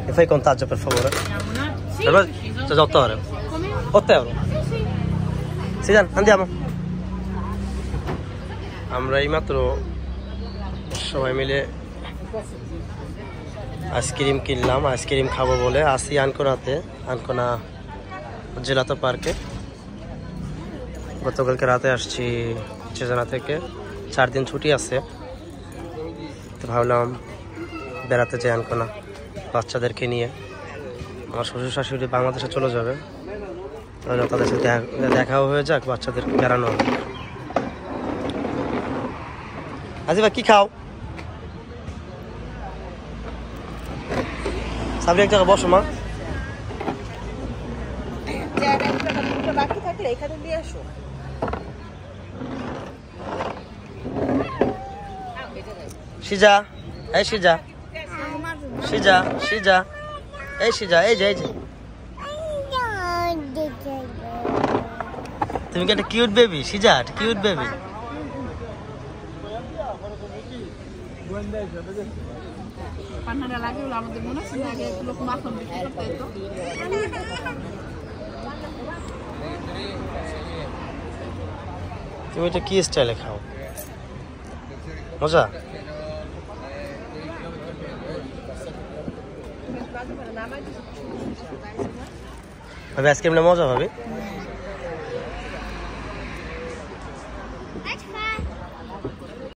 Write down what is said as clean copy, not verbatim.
E fai contaggio per favore? Sì, Allora, preciso. 8 ore. Come? 8 euro. Sì. Sì, andiamo. আমরা এইমাত্র সবাই মিলে ice cream কিনলাম, আইসক্রিম খাবো বলে আসি আনকোনাতে, আনকোনা জেলাতো পার্কে। গতকালকে রাতে আসছি চেতনা থেকে, 4 দিন ছুটি আছে, তো ভাবলাম বেড়াতে যাই আনকোনা বাচ্চাদেরকে নিয়ে। আমার শ্বশুর শাশুড়ি বাংলাদেশে চলে যাবে, তাদের সাথে দেখাও হয়ে যাক, বাচ্চাদের বেড়ানো হবে। আজিবা কি খাও? সাবরি এক জায়গায় বসো মা। বাকি থাকলে এখানে নিয়ে আসো। সিজা, এই সিজা, সিজা, সিজা, এই সিজা, এই যে, এই যে। তুমি কি একটা কিউট বেবি? সিজা একটা কিউট বেবি। পান্নাটা লাগে হলো আমাদের মনে হচ্ছে না আগে লোক মাখন বিক্রি করতে হতো। তুমি এটা কি স্টাইলে খাও? মজা? ভাবি আইসক্রিমটা মজা ভাবি?